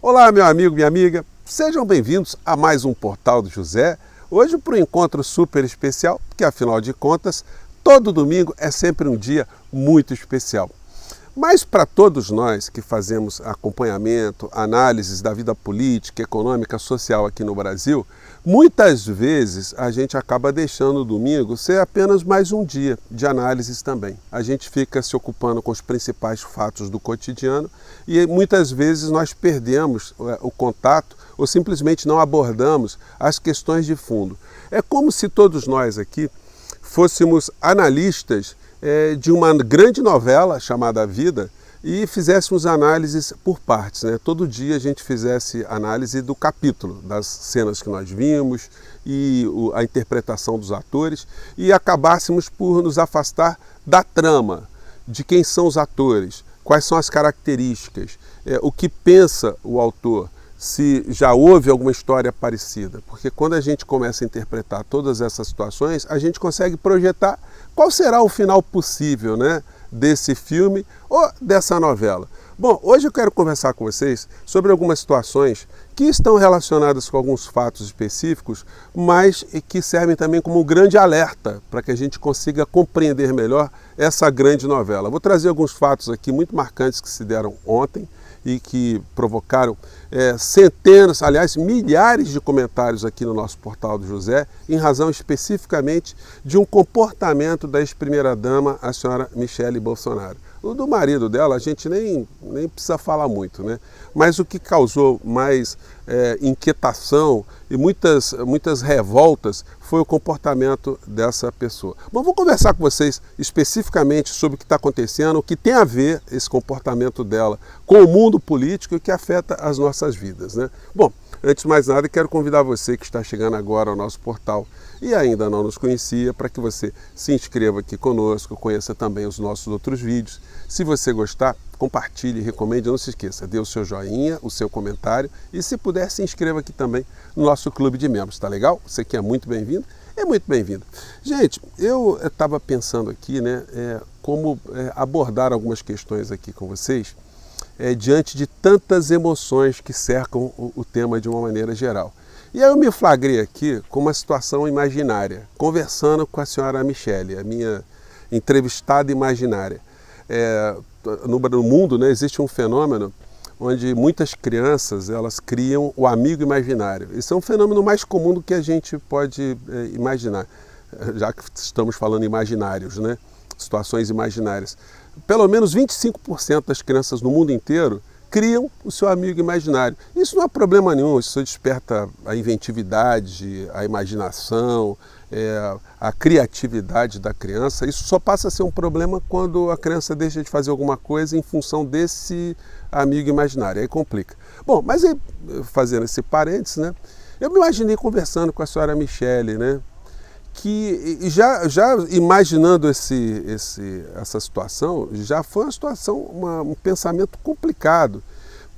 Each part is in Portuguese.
Olá, meu amigo, minha amiga, sejam bem-vindos a mais um Portal do José. Hoje para um encontro super especial, porque afinal de contas, todo domingo é sempre um dia muito especial. Mas para todos nós que fazemos acompanhamento, análises da vida política, econômica, social aqui no Brasil, muitas vezes a gente acaba deixando o domingo ser apenas mais um dia de análises também. A gente fica se ocupando com os principais fatos do cotidiano e muitas vezes nós perdemos o contato ou simplesmente não abordamos as questões de fundo. É como se todos nós aqui fôssemos analistas de uma grande novela chamada Vida e fizéssemos análises por partes, né? Todo dia a gente fizesse análise do capítulo, das cenas que nós vimos e a interpretação dos atores e acabássemos por nos afastar da trama, de quem são os atores, quais são as características, o que pensa o autor, se já houve alguma história parecida, porque quando a gente começa a interpretar todas essas situações, a gente consegue projetar qual será o final possível, né, desse filme ou dessa novela. Bom, hoje eu quero conversar com vocês sobre algumas situações que estão relacionadas com alguns fatos específicos, mas que servem também como um grande alerta para que a gente consiga compreender melhor essa grande novela. Vou trazer alguns fatos aqui muito marcantes que se deram ontem e que provocaram centenas, aliás, milhares de comentários aqui no nosso Portal do José, em razão especificamente de um comportamento da ex-primeira-dama, a senhora Michele Bolsonaro. O do marido dela a gente nem precisa falar muito, né? Mas o que causou mais inquietação e muitas revoltas foi o comportamento dessa pessoa. Bom, vou conversar com vocês especificamente sobre o que está acontecendo, o que tem a ver esse comportamento dela com o mundo político e que afeta as nossas vidas, né? Bom, antes de mais nada, quero convidar você que está chegando agora ao nosso portal e ainda não nos conhecia, para que você se inscreva aqui conosco, conheça também os nossos outros vídeos. Se você gostar, compartilhe, recomende, não se esqueça, dê o seu joinha, o seu comentário e se puder, se inscreva aqui também no nosso clube de membros, tá legal? Você que é muito bem-vindo, é muito bem-vindo. Gente, eu estava pensando aqui, né, como abordar algumas questões aqui com vocês, diante de tantas emoções que cercam o tema de uma maneira geral. E aí eu me flagrei aqui com uma situação imaginária, conversando com a senhora Michele, a minha entrevistada imaginária. No mundo, né, existe um fenômeno onde muitas crianças elas criam o amigo imaginário. Esse é um fenômeno mais comum do que a gente pode imaginar, já que estamos falando imaginários, né, situações imaginárias. Pelo menos 25% das crianças no mundo inteiro criam o seu amigo imaginário. Isso não é problema nenhum, isso desperta a inventividade, a imaginação, a criatividade da criança. Isso só passa a ser um problema quando a criança deixa de fazer alguma coisa em função desse amigo imaginário, aí complica. Bom, mas aí, fazendo esse parênteses, né, eu me imaginei conversando com a senhora Michele, né, que já imaginando essa situação, já foi uma situação, um pensamento complicado,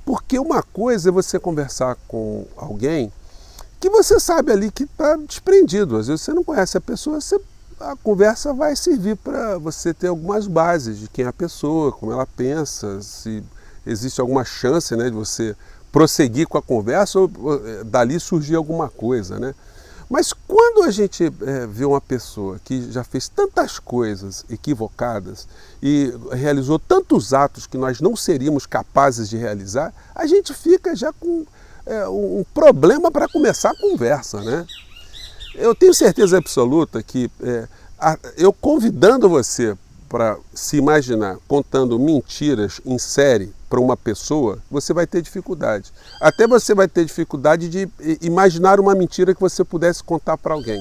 porque uma coisa é você conversar com alguém que você sabe ali que está desprendido, às vezes você não conhece a pessoa, a conversa vai servir para você ter algumas bases de quem é a pessoa, como ela pensa, se existe alguma chance, né, de você prosseguir com a conversa ou dali surgir alguma coisa, né? Mas quando a gente vê uma pessoa que já fez tantas coisas equivocadas e realizou tantos atos que nós não seríamos capazes de realizar, a gente fica já com um problema para começar a conversa, né? Eu tenho certeza absoluta que eu convidando você para se imaginar contando mentiras em série para uma pessoa, você vai ter dificuldade. Até você vai ter dificuldade de imaginar uma mentira que você pudesse contar para alguém.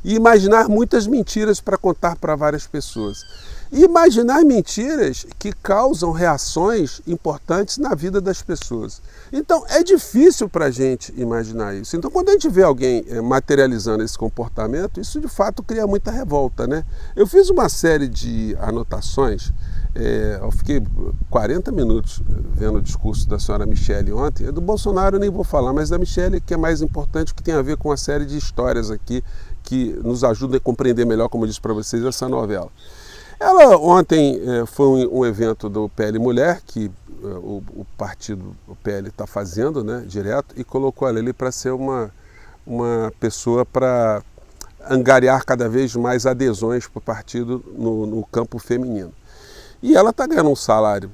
E imaginar muitas mentiras para contar para várias pessoas. E imaginar mentiras que causam reações importantes na vida das pessoas. Então, é difícil para a gente imaginar isso. Então, quando a gente vê alguém materializando esse comportamento, isso de fato cria muita revolta, né? Eu fiz uma série de anotações, eu fiquei 40 minutos vendo o discurso da senhora Michele ontem. Do Bolsonaro eu nem vou falar, mas da Michele, que é mais importante, que tem a ver com uma série de histórias aqui que nos ajudam a compreender melhor, como eu disse para vocês, essa novela. Ela ontem foi um evento do PL Mulher, que o partido, o PL, está fazendo, né, direto, e colocou ela ali para ser uma pessoa para angariar cada vez mais adesões para o partido no campo feminino. E ela está ganhando um salário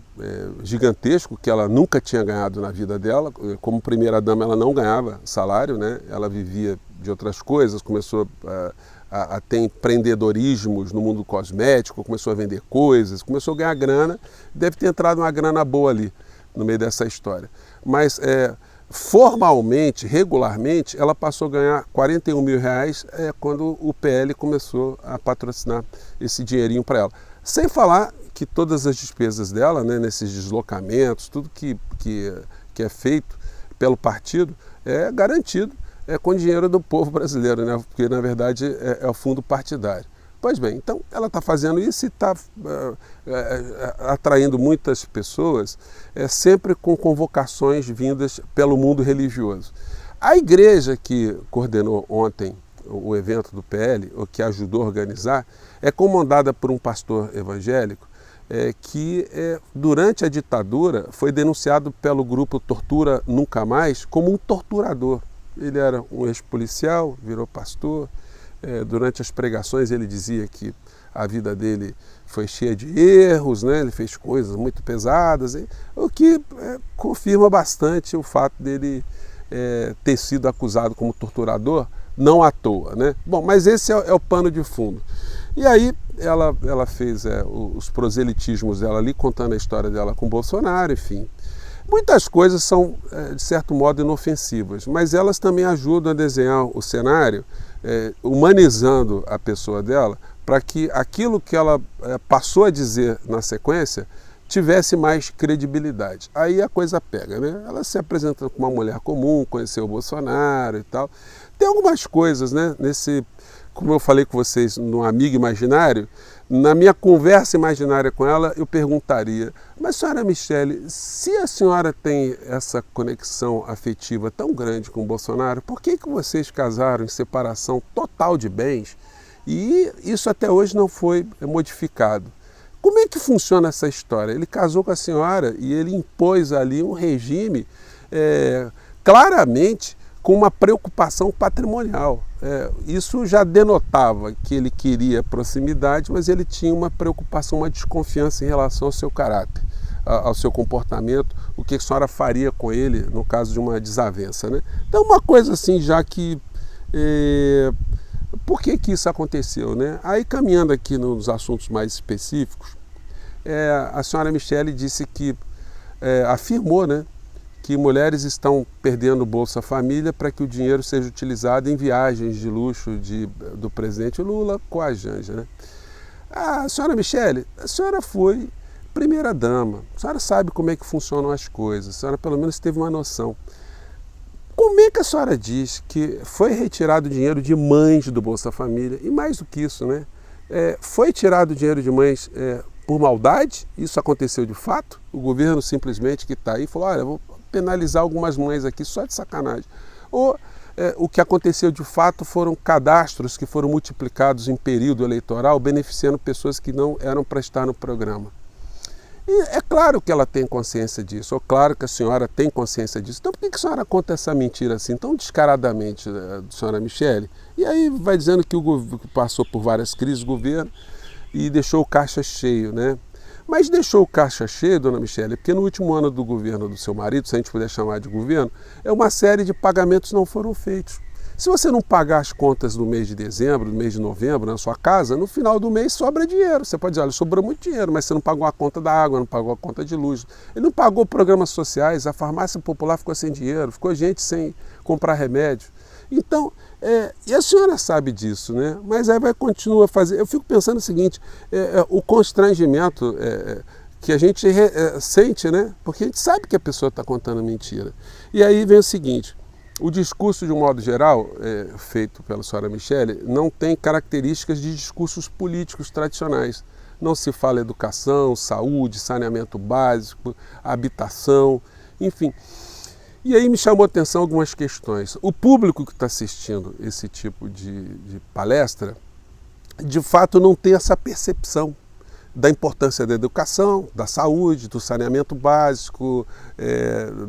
gigantesco, que ela nunca tinha ganhado na vida dela. Como primeira-dama, ela não ganhava salário, né? Ela vivia de outras coisas, começou a ter empreendedorismos no mundo cosmético, começou a vender coisas, começou a ganhar grana, deve ter entrado uma grana boa ali, no meio dessa história. Mas formalmente, regularmente, ela passou a ganhar R$41 mil quando o PL começou a patrocinar esse dinheirinho para ela. Sem falar que todas as despesas dela, né, nesses deslocamentos, tudo que é feito pelo partido é garantido com dinheiro do povo brasileiro, né, porque na verdade é o fundo partidário. Pois bem, então ela está fazendo isso e está atraindo muitas pessoas, sempre com convocações vindas pelo mundo religioso. A igreja que coordenou ontem o evento do PL, ou que ajudou a organizar, é comandada por um pastor evangélico que durante a ditadura foi denunciado pelo grupo Tortura Nunca Mais como um torturador. Ele era um ex-policial, virou pastor. Durante as pregações ele dizia que a vida dele foi cheia de erros, né? Ele fez coisas muito pesadas, o que confirma bastante o fato dele ter sido acusado como torturador, não à toa, né? Bom, mas esse é o pano de fundo. E aí ela fez os proselitismos dela ali, contando a história dela com Bolsonaro, enfim. Muitas coisas são, de certo modo, inofensivas, mas elas também ajudam a desenhar o cenário, humanizando a pessoa dela, para que aquilo que ela passou a dizer na sequência tivesse mais credibilidade. Aí a coisa pega, né? Ela se apresenta como uma mulher comum, conheceu o Bolsonaro e tal. Tem algumas coisas, né? Como eu falei com vocês no Amigo Imaginário, na minha conversa imaginária com ela, eu perguntaria: mas senhora Michele, se a senhora tem essa conexão afetiva tão grande com o Bolsonaro, por que vocês casaram em separação total de bens e isso até hoje não foi modificado? Como é que funciona essa história? Ele casou com a senhora e ele impôs ali um regime claramente com uma preocupação patrimonial. Isso já denotava que ele queria proximidade, mas ele tinha uma preocupação, uma desconfiança em relação ao seu caráter, ao seu comportamento, o que a senhora faria com ele no caso de uma desavença, né? Então, uma coisa assim, já que... por que isso aconteceu, né? Aí, caminhando aqui nos assuntos mais específicos, a senhora Michele disse que, afirmou, né, que mulheres estão perdendo o Bolsa Família para que o dinheiro seja utilizado em viagens de luxo do presidente Lula com a Janja, né? Senhora Michele, a senhora foi primeira-dama, a senhora sabe como é que funcionam as coisas, a senhora pelo menos teve uma noção. Como é que a senhora diz que foi retirado dinheiro de mães do Bolsa Família? E mais do que isso, né? Foi tirado dinheiro de mães por maldade? Isso aconteceu de fato? O governo simplesmente que está aí falou: olha, vou penalizar algumas mães aqui só de sacanagem. Ou o que aconteceu de fato foram cadastros que foram multiplicados em período eleitoral, beneficiando pessoas que não eram para estar no programa. E é claro que ela tem consciência disso, ou claro que a senhora tem consciência disso. Então por que a senhora conta essa mentira assim, tão descaradamente, senhora Michele? E aí vai dizendo que passou por várias crises o governo e deixou o caixa cheio, né? Mas deixou o caixa cheio, dona Michele, porque no último ano do governo do seu marido, se a gente puder chamar de governo, uma série de pagamentos não foram feitos. Se você não pagar as contas do mês de dezembro, do mês de novembro na sua casa, no final do mês sobra dinheiro. Você pode dizer: olha, sobrou muito dinheiro, mas você não pagou a conta da água, não pagou a conta de luz. Ele não pagou programas sociais, a farmácia popular ficou sem dinheiro, ficou gente sem comprar remédio. Então, e a senhora sabe disso, né? Mas aí vai continuar a fazer. Eu fico pensando o seguinte: o constrangimento que a gente sente, né? Porque a gente sabe que a pessoa está contando mentira. E aí vem o seguinte: o discurso, de um modo geral, feito pela senhora Michele, não tem características de discursos políticos tradicionais. Não se fala educação, saúde, saneamento básico, habitação, enfim. E aí me chamou a atenção algumas questões. O público que está assistindo esse tipo de palestra, de fato não tem essa percepção da importância da educação, da saúde, do saneamento básico,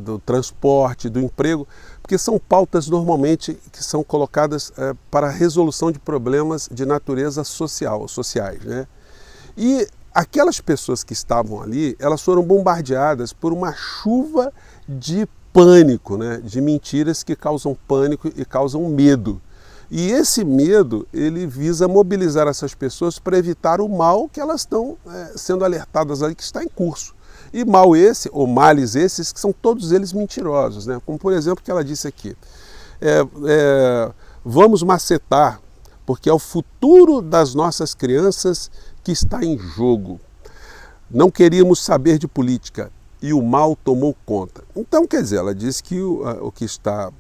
do transporte, do emprego, porque são pautas normalmente que são colocadas para a resolução de problemas de natureza sociais, né? E aquelas pessoas que estavam ali, elas foram bombardeadas por uma chuva de pânico, né? De mentiras que causam pânico e causam medo. E esse medo, ele visa mobilizar essas pessoas para evitar o mal que elas estão sendo alertadas ali, que está em curso. E mal esse, ou males esses, que são todos eles mentirosos, né? Como por exemplo que ela disse aqui, vamos macetar, porque é o futuro das nossas crianças que está em jogo. Não queríamos saber de política e o mal tomou conta. Então, quer dizer, ela diz que o que está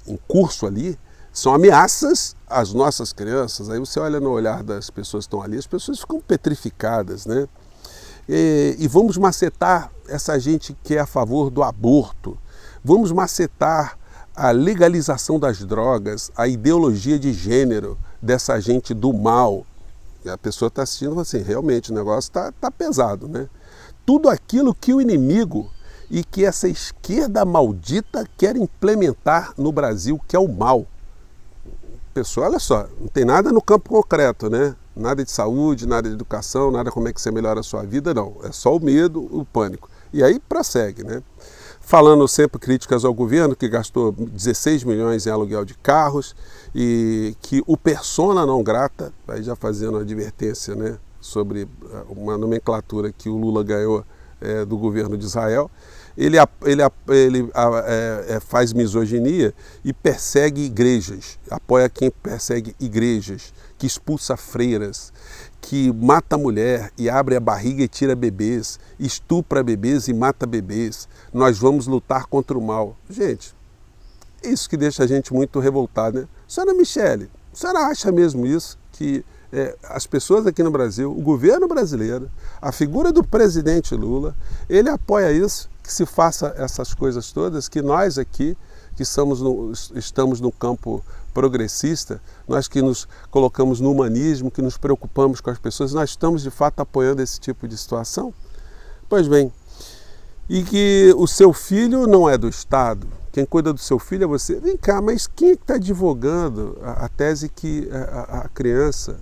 em curso ali são ameaças às nossas crianças. Aí você olha no olhar das pessoas que estão ali, as pessoas ficam petrificadas, né? E vamos macetar essa gente que é a favor do aborto, vamos macetar a legalização das drogas, a ideologia de gênero dessa gente do mal. E a pessoa está assistindo e fala assim, realmente o negócio tá pesado, né? Tudo aquilo que o inimigo e que essa esquerda maldita quer implementar no Brasil, que é o mal. Pessoal, olha só, não tem nada no campo concreto, né? Nada de saúde, nada de educação, nada como é que você melhora a sua vida, não. É só o medo, o pânico. E aí prossegue, né? Falando sempre críticas ao governo, que gastou 16 milhões em aluguel de carros e que o persona não grata, aí já fazendo advertência, né, sobre uma nomenclatura que o Lula ganhou do governo de Israel. Ele faz misoginia e persegue igrejas, apoia quem persegue igrejas, que expulsa freiras, que mata a mulher e abre a barriga e tira bebês, estupra bebês e mata bebês. Nós vamos lutar contra o mal. Gente, é isso que deixa a gente muito revoltado, né? Senhora Michele, a senhora acha mesmo isso? Que as pessoas aqui no Brasil, o governo brasileiro, a figura do presidente Lula, ele apoia isso, que se faça essas coisas todas, que nós aqui, que estamos no campo progressista, nós que nos colocamos no humanismo, que nos preocupamos com as pessoas, nós estamos de fato apoiando esse tipo de situação? Pois bem, e que o seu filho não é do Estado, quem cuida do seu filho é você. Vem cá, mas quem é que está advogando a tese que a criança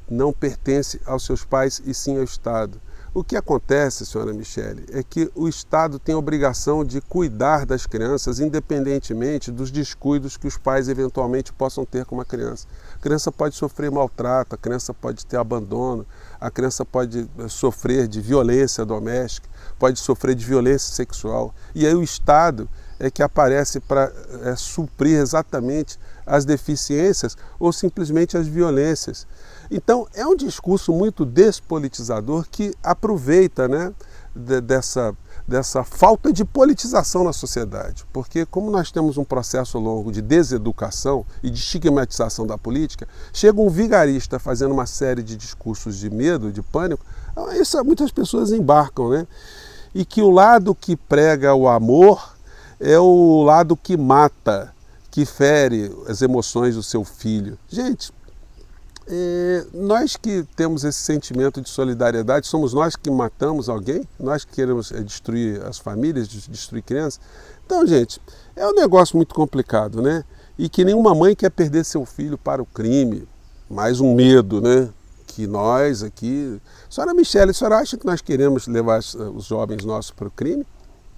não pertence aos seus pais e sim ao Estado? O que acontece, senhora Michele, é que o Estado tem a obrigação de cuidar das crianças independentemente dos descuidos que os pais eventualmente possam ter com uma criança. A criança pode sofrer maltrato, a criança pode ter abandono, a criança pode sofrer de violência doméstica, pode sofrer de violência sexual. E aí o Estado é que aparece para suprir exatamente as deficiências ou simplesmente as violências. Então, é um discurso muito despolitizador que aproveita, né, dessa falta de politização na sociedade. Porque como nós temos um processo longo de deseducação e de estigmatização da política, chega um vigarista fazendo uma série de discursos de medo, de pânico, isso muitas pessoas embarcam, né? E que o lado que prega o amor é o lado que mata, que fere as emoções do seu filho. Gente, nós que temos esse sentimento de solidariedade, somos nós que matamos alguém? Nós que queremos destruir as famílias, destruir crianças? Então, gente, é um negócio muito complicado, né? E que nenhuma mãe quer perder seu filho para o crime. Mais um medo, né? Que nós aqui... Senhora Michele, a senhora acha que nós queremos levar os jovens nossos para o crime?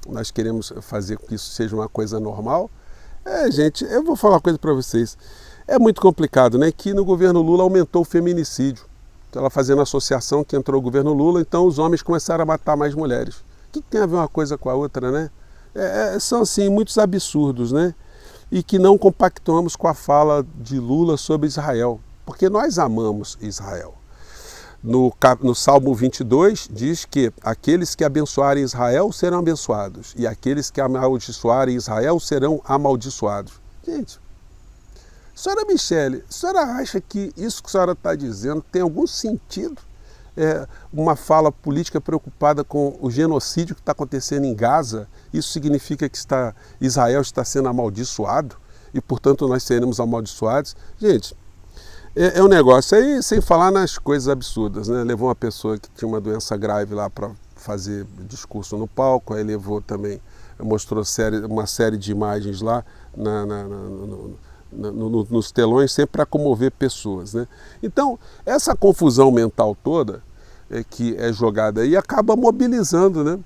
Nós queremos fazer com que isso seja uma coisa normal? Gente, eu vou falar uma coisa para vocês. É muito complicado, né? Que no governo Lula aumentou o feminicídio. Então, ela fazendo associação que entrou o governo Lula, então os homens começaram a matar mais mulheres. O que tem a ver uma coisa com a outra, né? São, assim, muitos absurdos, né? E que não compactuamos com a fala de Lula sobre Israel. Porque nós amamos Israel. No Salmo 22 diz que aqueles que abençoarem Israel serão abençoados e aqueles que amaldiçoarem Israel serão amaldiçoados. Gente, senhora Michele, a senhora acha que isso que a senhora está dizendo tem algum sentido? Uma fala política preocupada com o genocídio que está acontecendo em Gaza, isso significa que Israel está sendo amaldiçoado e, portanto, nós seremos amaldiçoados? Gente, É um negócio aí, sem falar nas coisas absurdas, né? Levou uma pessoa que tinha uma doença grave lá para fazer discurso no palco, aí levou também, mostrou uma série de imagens lá nos telões, sempre para comover pessoas, né? Então, essa confusão mental toda que é jogada aí acaba mobilizando, né?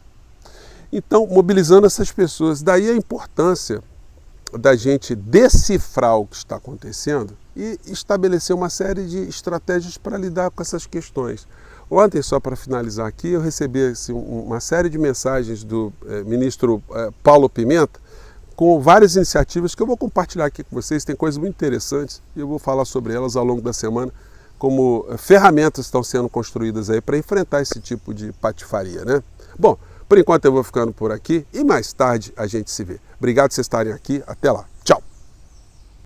Então, mobilizando essas pessoas. Daí a importância da gente decifrar o que está acontecendo e estabelecer uma série de estratégias para lidar com essas questões. Ontem, só para finalizar aqui, eu recebi uma série de mensagens do ministro Paulo Pimenta, com várias iniciativas que eu vou compartilhar aqui com vocês. Tem coisas muito interessantes e eu vou falar sobre elas ao longo da semana, como ferramentas estão sendo construídas aí para enfrentar esse tipo de patifaria, né? Bom, por enquanto eu vou ficando por aqui e mais tarde a gente se vê. Obrigado por vocês estarem aqui. Até lá. Tchau.